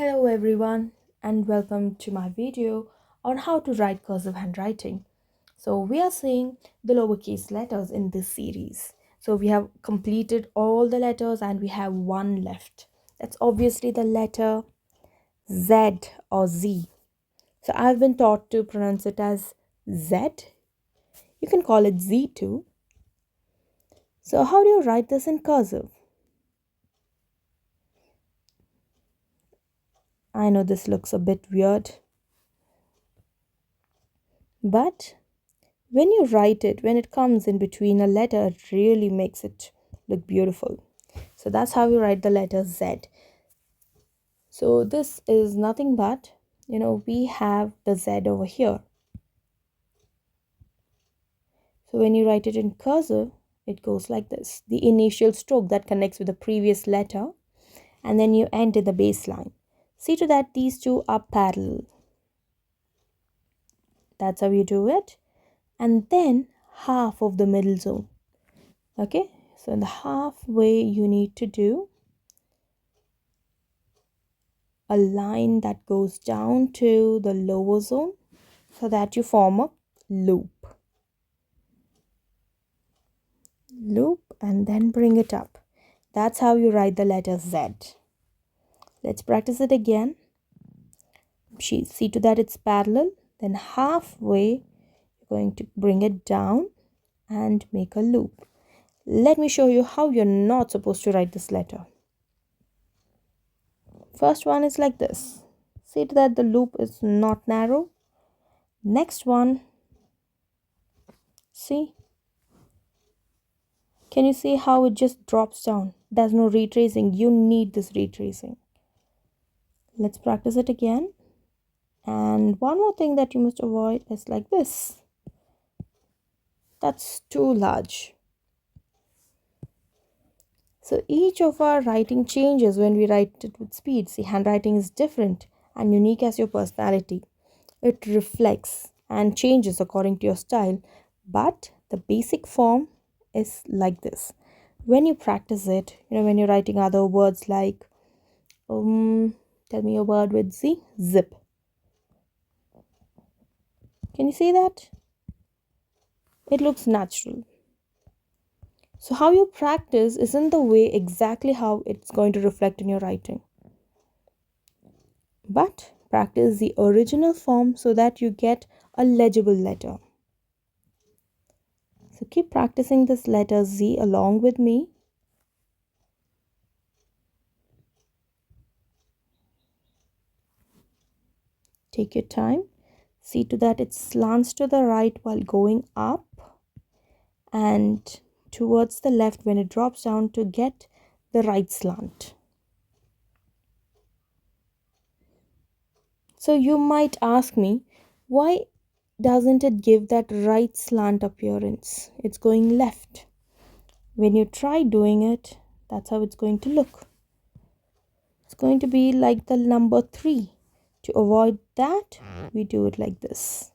Hello everyone and welcome to my video on how to write cursive handwriting. So we are seeing the lowercase letters in this series. So we have completed all the letters and we have one left. That's obviously the letter Z or Z. So I've been taught to pronounce it as Z. You can call it Z too. So how do you write this in cursive? I know this looks a bit weird, but when you write it, when it comes in between a letter, it really makes it look beautiful. So that's how you write the letter Z. So this is nothing but, we have the Z over here. So when you write it in cursive, it goes like this. The initial stroke that connects with the previous letter, and then you end in the baseline. See to that these two are parallel. That's how you do it. And then half of the middle zone. Okay, so in the halfway you need to do a line that goes down to the lower zone so that you form a loop. Loop and then bring it up. That's how you write the letter Z. Let's practice it again. See to that it's parallel. Then halfway you're going to bring it down and make a loop. Let me show you how you're not supposed to write this letter. First one is like this. See to that the loop is not narrow. Next one, see, can you see how it just drops down? There's no retracing. You need this retracing. Let's practice it again. And one more thing that you must avoid is like this. That's too large. So each of our writing changes when we write it with speed. See, handwriting is different and unique as your personality. It reflects and changes according to your style, but the basic form is like this. When you practice it, when you're writing other words like tell me a word with Z, zip. Can you see that? It looks natural. So how you practice isn't the way exactly how it's going to reflect in your writing, but practice the original form so that you get a legible letter. So keep practicing this letter Z along with me. Take your time. See to that it slants to the right while going up and towards the left when it drops down to get the right slant. So you might ask me, why doesn't it give that right slant appearance? It's going left. When you try doing it, that's how it's going to look. It's going to be like the number 3. To avoid that, we do it like this.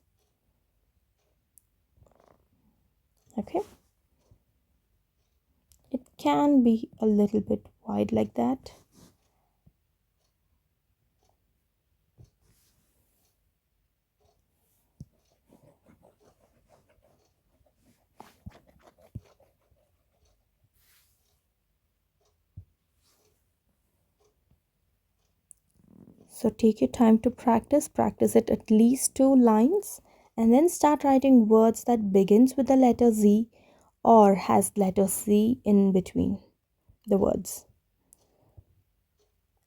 Okay. It can be a little bit wide like that. So take your time to practice it at least 2 lines and then start writing words that begins with the letter Z or has letter C in between the words.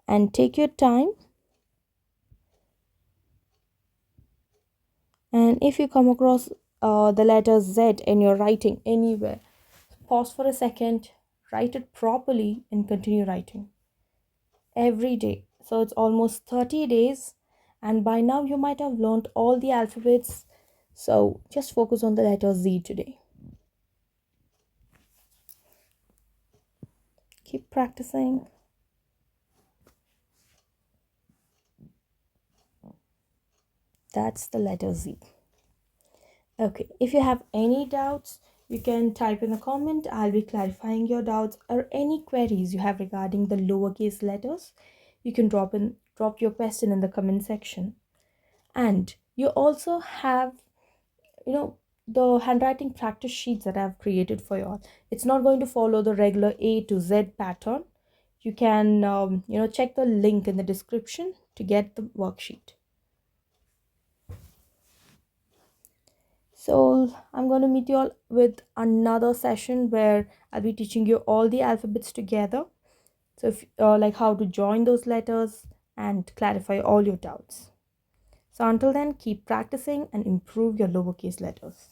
And take your time, and if you come across the letter Z in your writing anywhere, pause for a second, write it properly and continue writing every day. So it's almost 30 days and by now you might have learned all the alphabets. So just focus on the letter Z today. Keep practicing. That's the letter Z. Okay, if you have any doubts, you can type in a comment. I'll be clarifying your doubts or any queries you have regarding the lowercase letters. You can drop your question in the comment section. And you also have, you know, the handwriting practice sheets that I've created for you all. It's not going to follow the regular A to Z pattern. You can, check the link in the description to get the worksheet. So I'm going to meet you all with another session where I'll be teaching you all the alphabets together. So if like how to join those letters and clarify all your doubts. So until then, keep practicing and improve your lowercase letters.